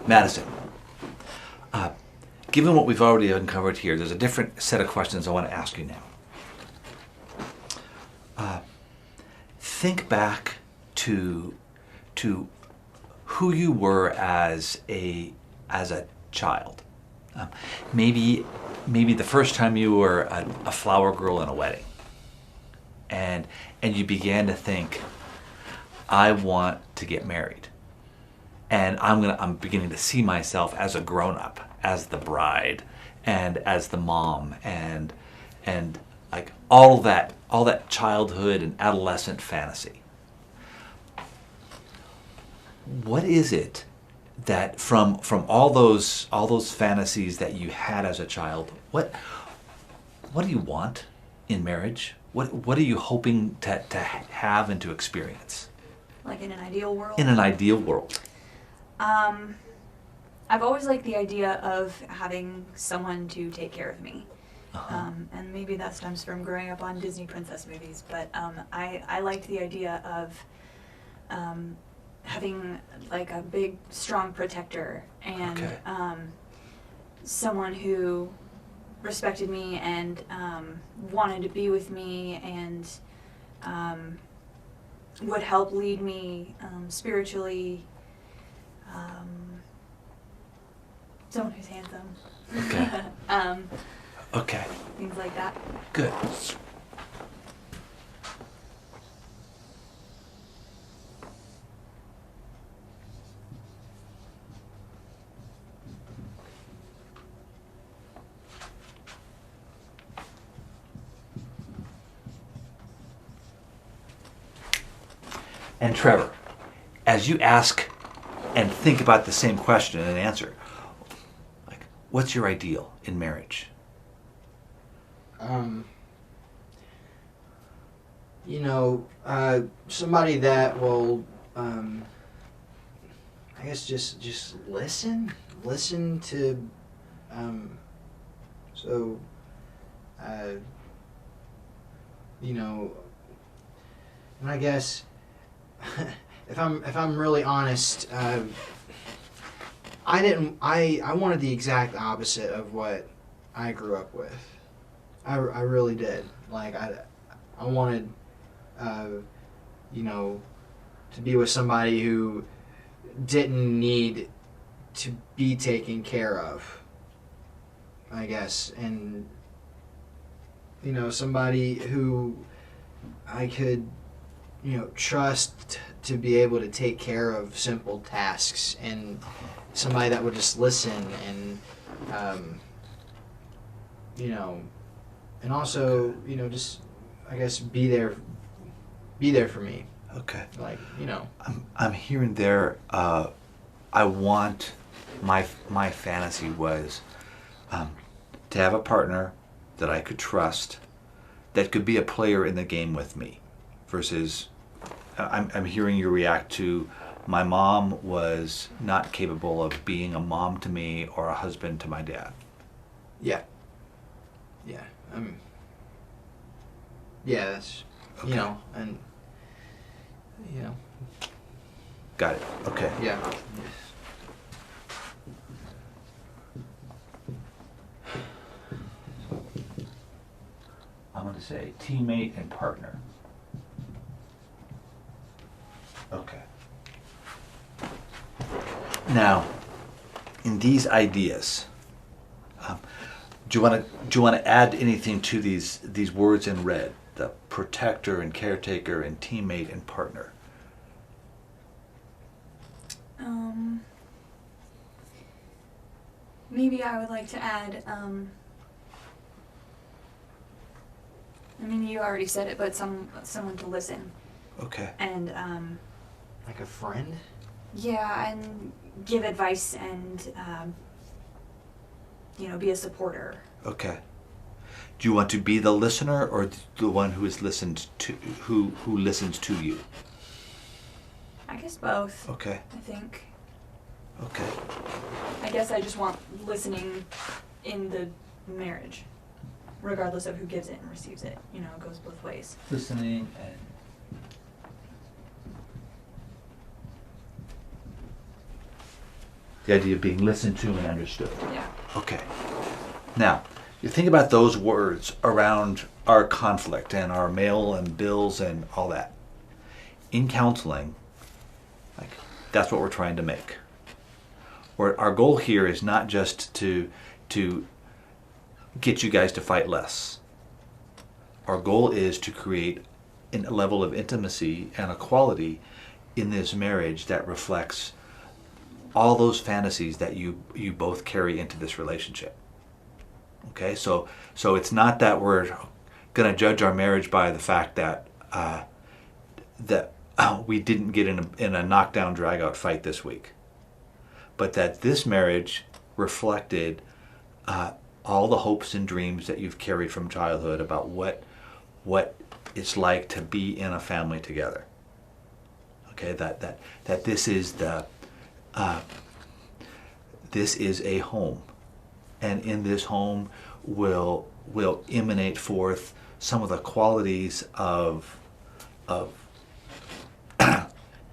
Madison, uh, given what we've already uncovered here, there's a different set of questions I want to ask you now. Think back to who you were as a child. Maybe the first time you were a flower girl in a wedding, and you began to think, I want to get married, and I'm beginning to see myself as a grown up, as the bride, and as the mom, and like all that childhood and adolescent fantasy. What is it that from all those fantasies that you had as a child, what do you want in marriage? What are you hoping to have and to experience? Like in an ideal world? In an ideal world. I've always liked the idea of having someone to take care of me. Uh-huh. And maybe that stems from growing up on Disney princess movies, but I liked the idea of having like a big, strong protector and Okay. Someone who respected me and wanted to be with me and would help lead me spiritually. Someone who's handsome. Okay. Okay. Things like that. Good. And Trevor, as you ask and think about the same question and answer, like, what's your ideal in marriage? Somebody that will, I guess just listen to, so, and I guess, if I'm really honest, I wanted the exact opposite of what I grew up with. I really did. Like, I wanted, to be with somebody who didn't need to be taken care of, I guess. And, somebody who I could, trust to be able to take care of simple tasks, and somebody that would just listen and, and also, just, I guess, be there for me. Okay. Like, I'm hearing there. I want my fantasy was to have a partner that I could trust, that could be a player in the game with me, versus I'm hearing you react to my mom was not capable of being a mom to me or a husband to my dad. Yeah. Yeah. Yeah, that's, Okay. And, Got it. Okay. yeah. I'm going to say teammate and partner. Okay. Now, in these ideas, do you want to add anything to these words in red? The protector and caretaker and teammate and partner. Maybe I would like to add, you already said it, but someone to listen. Okay. And, Like a friend? yeah, and give advice and, be a supporter. Okay. Do you want to be the listener or the one who is listened to, who listens to you? I guess both. Okay. I think. Okay. I guess I just want listening in the marriage, regardless of who gives it and receives it. It goes both ways. Listening and The idea of being listened to and understood. Yeah. Okay. Now, you think about those words around our conflict and our mail and bills and all that. In counseling, like, that's what we're trying to make. Our goal here is not just to get you guys to fight less. Our goal is to create a level of intimacy and equality in this marriage that reflects all those fantasies that you both carry into this relationship. Okay, so it's not that we're going to judge our marriage by the fact that we didn't get in a knockdown, drag-out fight this week, but that this marriage reflected all the hopes and dreams that you've carried from childhood about what it's like to be in a family together. Okay, that this is this is a home, and in this home will emanate forth some of the qualities of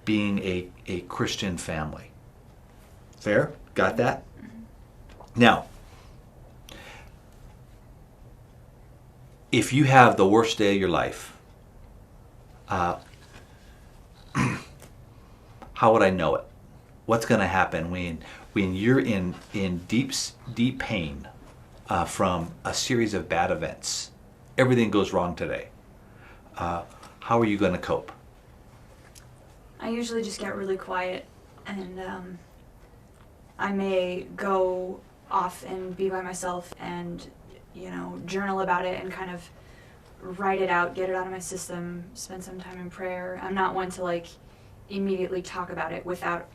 being a Christian family. Fair? Got that? Now, if you have the worst day of your life, how would I know it? What's going to happen when you're in deep pain from a series of bad events? Everything goes wrong today. How are you going to cope? I usually just get really quiet, and I may go off and be by myself and, journal about it and kind of write it out, get it out of my system, spend some time in prayer. I'm not one to immediately talk about it without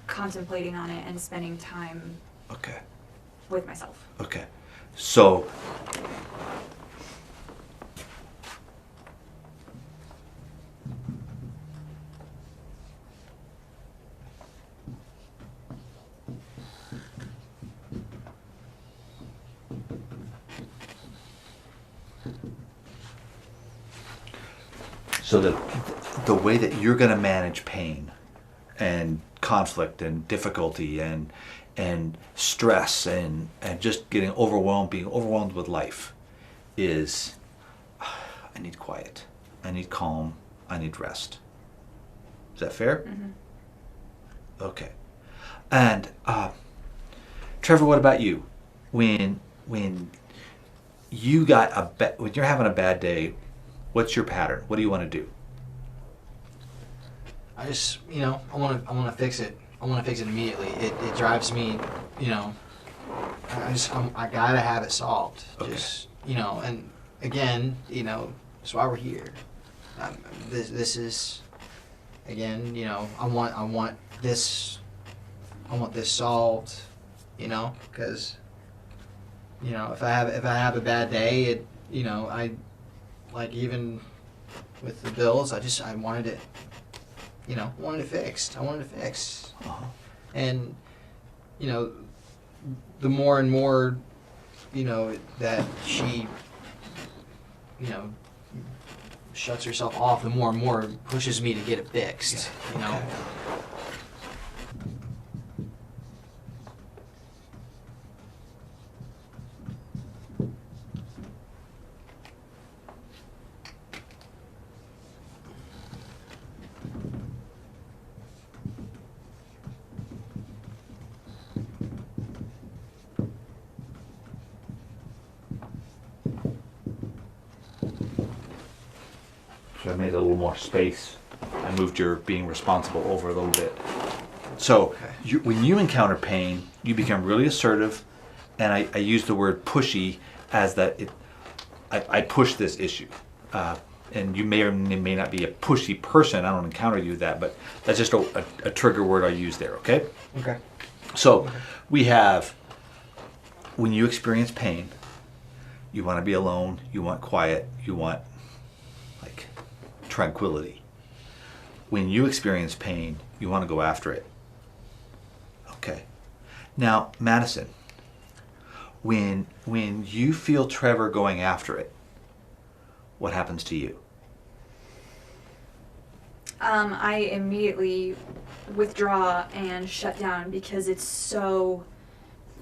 contemplating on it and spending time with myself. Okay. So the way that you're going to manage pain and conflict and difficulty and stress and just being overwhelmed with life is, I need quiet, I need calm, I need rest. Is that fair? Mm-hmm. Okay. And Trevor, what about you? When you when you're having a bad day, what's your pattern? What do you want to do? I just, I want to fix it. I want to fix it immediately. It drives me, I gotta have it solved. Okay. Just, and again, that's why we're here. This is, again, I want this solved, because, if I have a bad day, I, even with the bills, I wanted it. Wanted it fixed. I wanted it fixed. Uh-huh. And, the more and more, that she, shuts herself off, the more and more it pushes me to get it fixed, Okay. So I made a little more space. I moved your being responsible over a little bit. So when you encounter pain, you become really assertive, and I use the word pushy as that I push this issue. And you may or may not be a pushy person. I don't encounter you that, but that's just a trigger word I use there, okay? Okay. So we have, when you experience pain, you want to be alone, you want quiet, you want tranquility. When you experience pain, you want to go after it. Okay. Now, Madison, when you feel Trevor going after it, what happens to you? I immediately withdraw and shut down because it's so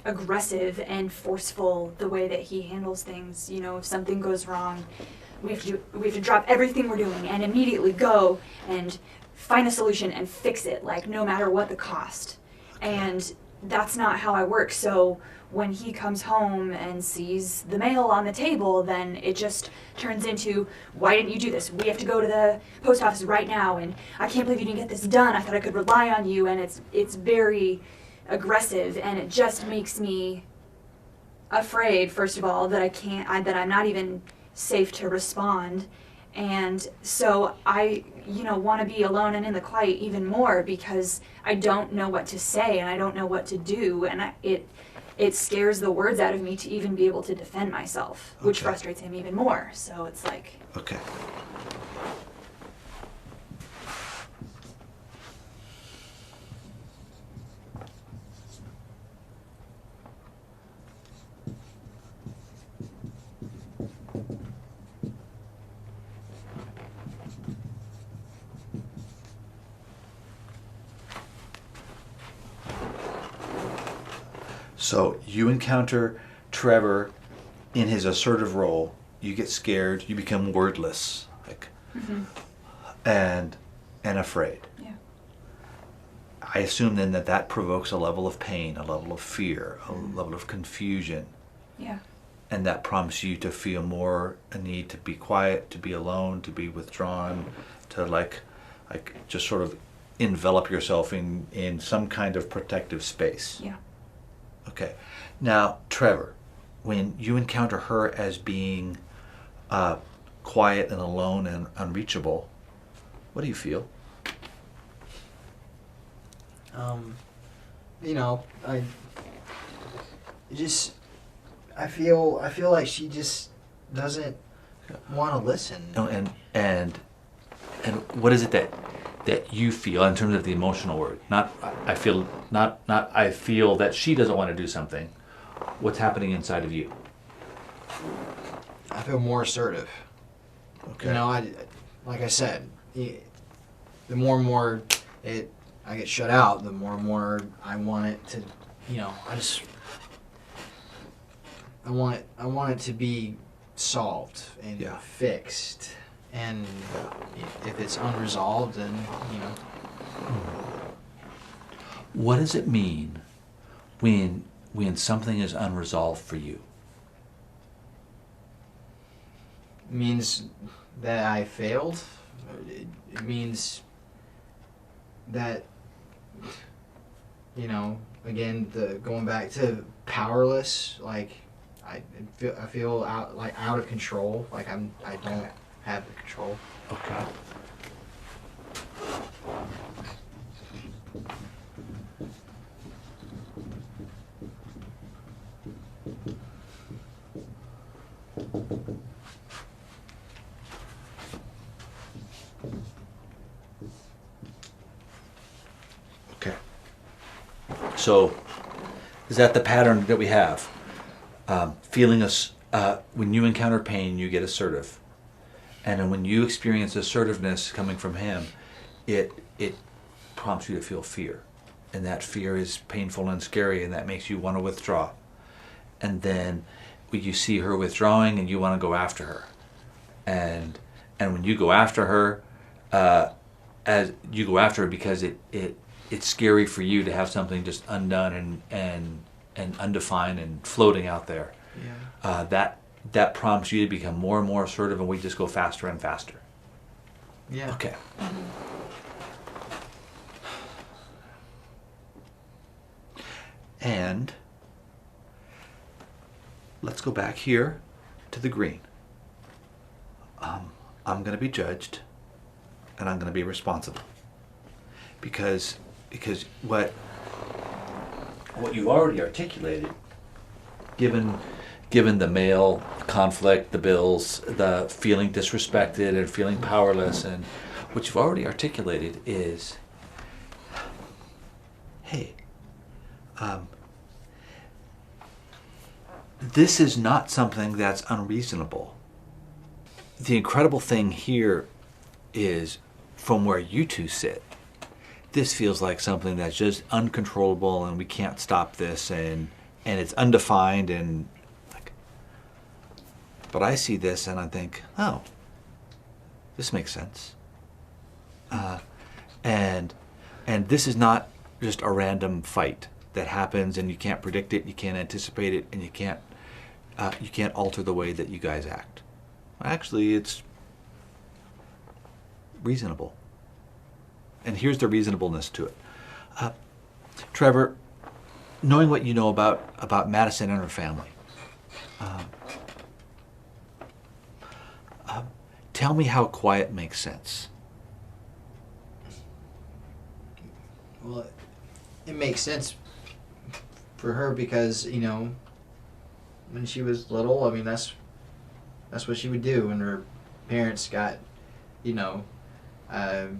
aggressive and forceful the way that he handles things. You know, if something goes wrong, we have to drop everything we're doing and immediately go and find a solution and fix it, like no matter what the cost. And that's not how I work. So when he comes home and sees the mail on the table, then it just turns into, why didn't you do this? We have to go to the post office right now, and I can't believe you didn't get this done. I thought I could rely on you. And it's very aggressive, and it just makes me afraid, first of all, that that I'm not even safe to respond. And so I, want to be alone and in the quiet even more because I don't know what to say and I don't know what to do, and it scares the words out of me to even be able to defend myself, which Okay. frustrates him even more. So it's like, Okay. So you encounter Trevor in his assertive role. You get scared. You become wordless, and afraid. yeah, I assume then that provokes a level of pain, a level of fear, a level of confusion, yeah, and that prompts you to feel more a need to be quiet, to be alone, to be withdrawn, to like just sort of envelop yourself in some kind of protective space. yeah. Okay. Now, Trevor, when you encounter her as being quiet and alone and unreachable, what do you feel? I feel like she just doesn't want to listen. No, and what is it that you feel in terms of the emotional word? Not I feel that she doesn't want to do something. What's happening inside of you? I feel more assertive. Okay. Like I said, the more and more I get shut out, the more and more I want it to, I want it to be solved and Yeah. fixed. And if it's unresolved, then What does it mean when something is unresolved for you? it means that I failed. It means that again, going back to powerless, like I feel out of control, like I don't have the control. Okay. Okay. So, is that the pattern that we have? Feeling when you encounter pain, you get assertive. And then when you experience assertiveness coming from him, it prompts you to feel fear. And that fear is painful and scary, and that makes you want to withdraw. And then you see her withdrawing and you want to go after her. And when you go after her, because it's scary for you to have something just undone and undefined and floating out there. Yeah. That prompts you to become more and more assertive, and we just go faster and faster. Yeah. Okay. And let's go back here to the green. I'm going to be judged, and I'm going to be responsible. Because what you've already articulated, given the male conflict, the bills, the feeling disrespected and feeling powerless, and what you've already articulated is, hey, this is not something that's unreasonable. The incredible thing here is, from where you two sit, this feels like something that's just uncontrollable and we can't stop this and it's undefined and like, but I see this and I think, oh, this makes sense. And this is not just a random fight that happens and you can't predict it, you can't anticipate it, and you can't alter the way that you guys act. Actually, it's reasonable. And here's the reasonableness to it. Trevor, knowing what you know about Madison and her family, tell me how quiet makes sense. Well, it makes sense for her because, you know, when she was little, I mean, that's what she would do when her parents got, you know, had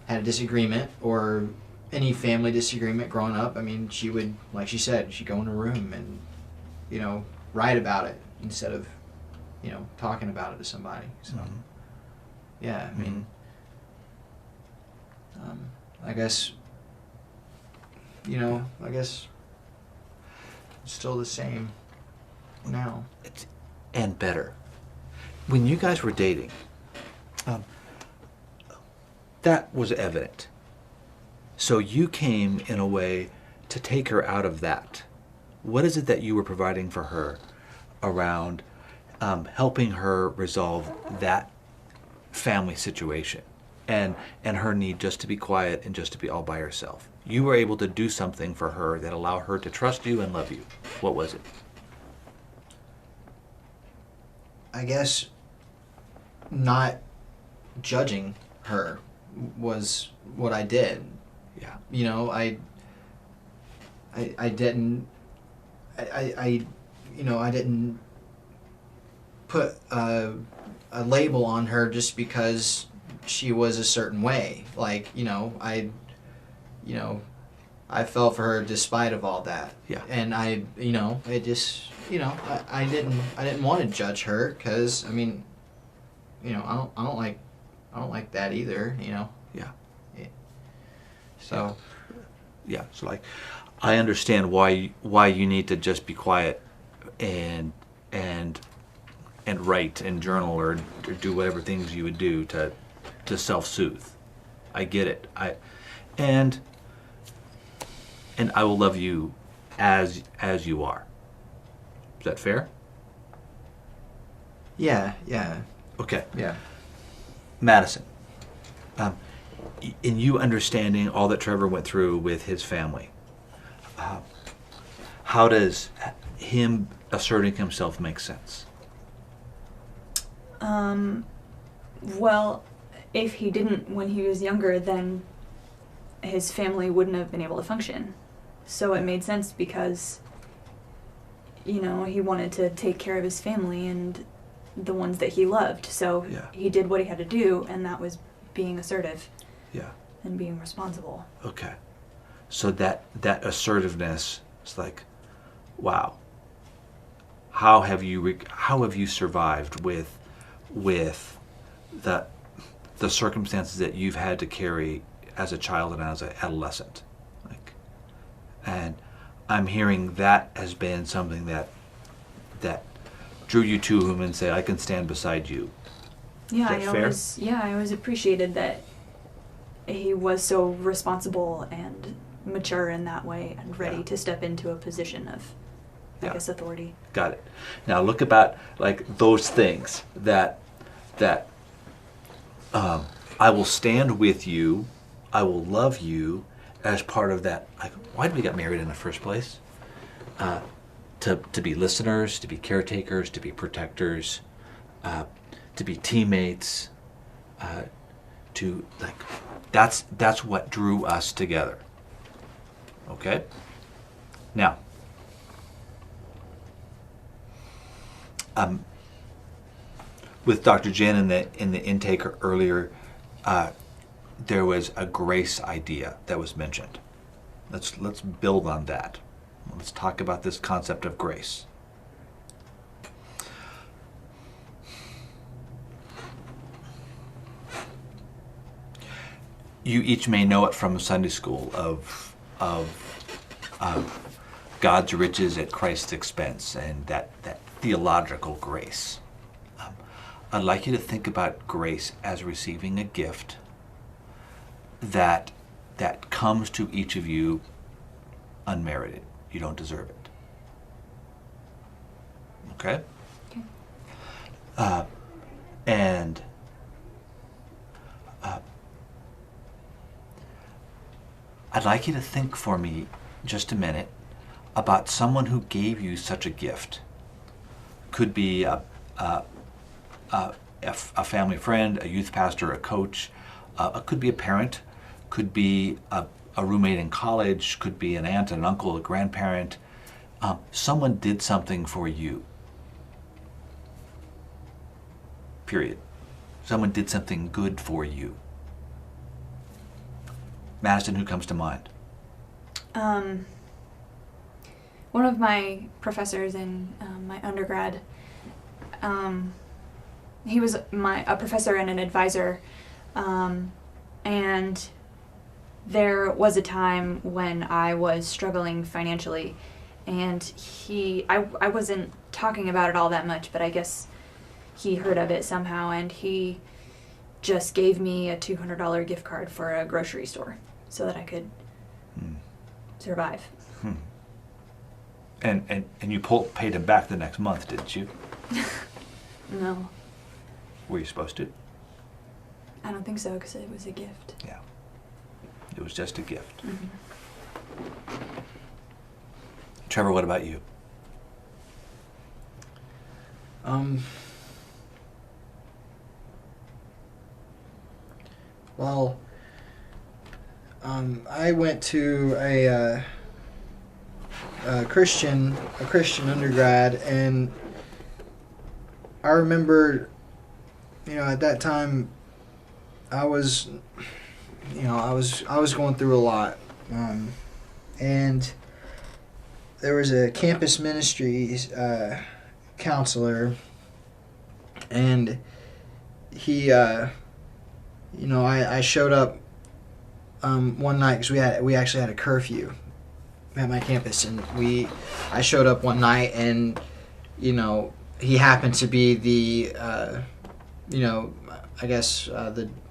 a disagreement or any family disagreement growing up. I mean, she would, like she said, she'd go in a room and, you know, write about it instead of, you know, talking about it to somebody. So, yeah, I mean, I guess, you know, I guess it's still the same now. And better. When you guys were dating, that was evident. So you came in a way to take her out of that. What is it that you were providing for her around helping her resolve that family situation and her need just to be quiet and just to be all by herself? You were able to do something for her that allowed her to trust you and love you. What was it? I guess not judging her was what I did. Yeah. You know, I didn't, you know, I didn't put a label on her just because she was a certain way. Like, you know, I fell for her despite of all that. Yeah. And I, you know, it just, you know, I didn't want to judge her because, I mean, you know, I don't like that either, you know. Yeah. So. Yeah. So like, I understand why you need to just be quiet and write and journal or do whatever things you would do to self-soothe. I get it. And I will love you as you are. Is that fair? Yeah. Yeah. Okay. Yeah. Madison, in you understanding all that Trevor went through with his family, how does him asserting himself make sense? Well, if he didn't when he was younger, then his family wouldn't have been able to function. So it made sense because, you know, he wanted to take care of his family and the ones that he loved. So Yeah. he did what he had to do, and that was being assertive Yeah. and being responsible. Okay. So that assertiveness is like, wow. How have you survived with the circumstances that you've had to carry as a child and as an adolescent? Like, and I'm hearing that has been something that drew you to him and say, I can stand beside you. Yeah, Is that fair? I always appreciated that he was so responsible and mature in that way and ready Yeah. to step into a position of, I Yeah. guess, authority. Got it. Now look about like those things that I will stand with you, I will love you as part of that. Like, why did we get married in the first place? To be listeners, to be caretakers, to be protectors, to be teammates, to like that's what drew us together. Okay? Now, with Dr. Jen in the intake earlier, there was a grace idea that was mentioned. Let's build on that. Let's talk about this concept of grace. you each may know it from Sunday school of God's riches at Christ's expense, and that theological grace. I'd like you to think about grace as receiving a gift that comes to each of you unmerited. You don't deserve it. Okay? Okay. And I'd like you to think for me just a minute about someone who gave you such a gift. Could be a family friend, a youth pastor, a coach. It could be a parent. Could be a roommate in college. Could be an aunt, an uncle, a grandparent. Someone did something for you. Period. Someone did something good for you. Madison, who comes to mind? One of my professors in my undergrad, he was a professor and an advisor, and there was a time when I was struggling financially, and I wasn't talking about it all that much, but I guess he heard of it somehow, and he just gave me a $200 gift card for a grocery store so that I could survive. And you paid him back the next month, didn't you? No, Were you supposed to? I don't think so, because it was a gift. Yeah. It was just a gift. Mm-hmm. Trevor, what about you? Well, I went to a Christian undergrad, and I remember, at that time, I was going through a lot, and there was a campus ministries counselor, and he, I showed up one night because we actually had a curfew at my campus, and I showed up one night, and he happened to be the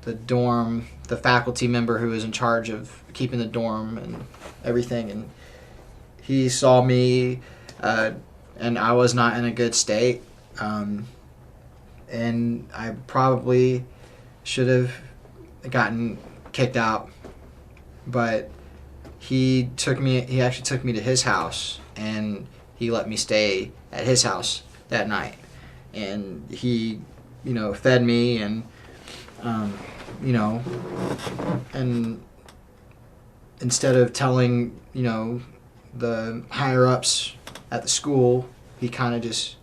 the dorm, the faculty member who was in charge of keeping the dorm and everything, and he saw me, and I was not in a good state, and I probably should have gotten kicked out, but he actually took me to his house, and he let me stay at his house that night, and he fed me, and and instead of telling the higher ups at the school, he kind of just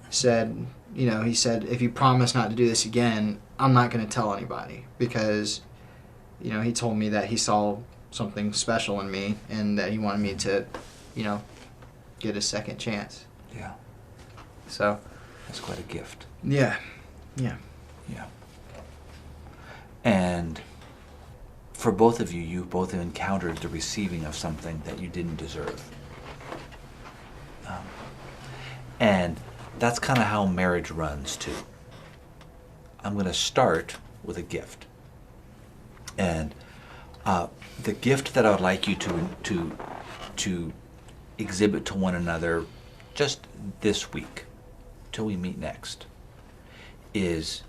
said, he said, if you promise not to do this again, I'm not going to tell anybody, because he told me that he saw something special in me, and that he wanted me to get a second chance. Yeah. So That's quite a gift. yeah. Yeah. And for both of you, you both have encountered the receiving of something that you didn't deserve. And that's kind of how marriage runs too. I'm going to start with a gift. And the gift that I would like you to exhibit to one another just this week, till we meet next, is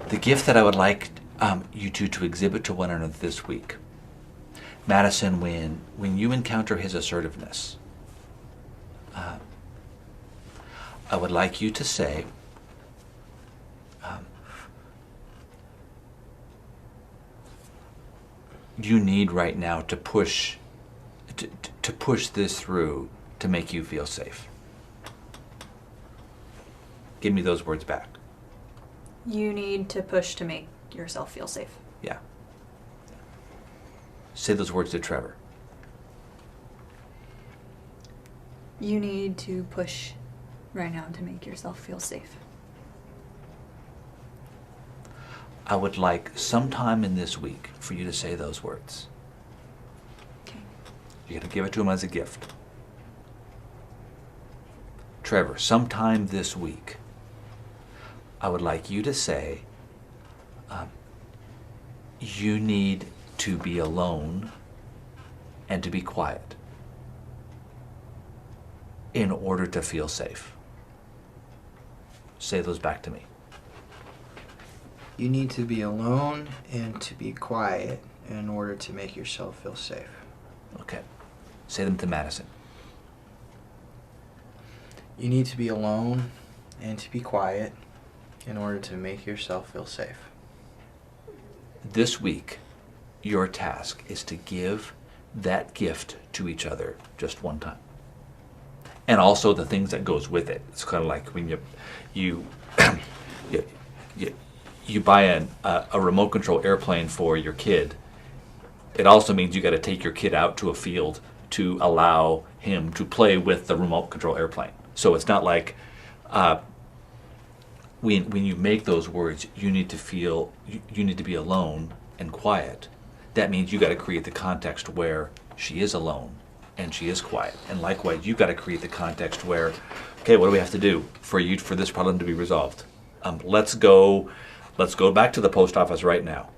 the gift that I would like you two to exhibit to one another this week. Madison, when you encounter his assertiveness, I would like you to say, you need right now to push this through to make you feel safe. Give me those words back. You need to push to make yourself feel safe. Yeah. Say those words to Trevor. You need to push right now to make yourself feel safe. I would like sometime in this week for you to say those words. Okay. You're going to give it to him as a gift. Trevor, sometime this week, I would like you to say, you need to be alone and to be quiet in order to feel safe. Say those back to me. You need to be alone and to be quiet in order to make yourself feel safe. Okay. Say them to Madison. You need to be alone and to be quiet in order to make yourself feel safe. This week, your task is to give that gift to each other just one time. And also the things that goes with it. It's kind of like when you you buy a remote control airplane for your kid. It also means you got to take your kid out to a field to allow him to play with the remote control airplane. So it's not like when you make those words, you need to be alone and quiet. That means you got to create the context where she is alone and she is quiet. And likewise, you got to create the context where, okay, what do we have to do for this problem to be resolved? Let's go back to the post office right now.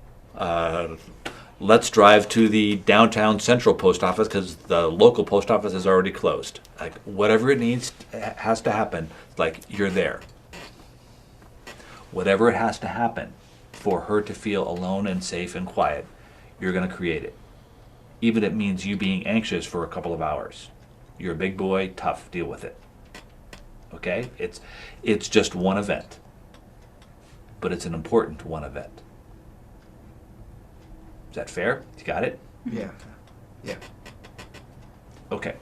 Let's drive to the downtown central post office because the local post office is already closed. Like whatever it has to happen, like you're there. Whatever it has to happen for her to feel alone and safe and quiet, you're going to create it. Even if it means you being anxious for a couple of hours. You're a big boy, tough, deal with it. Okay? It's just one event. But it's an important one event. Is that fair? You got it? Yeah. Yeah. Okay.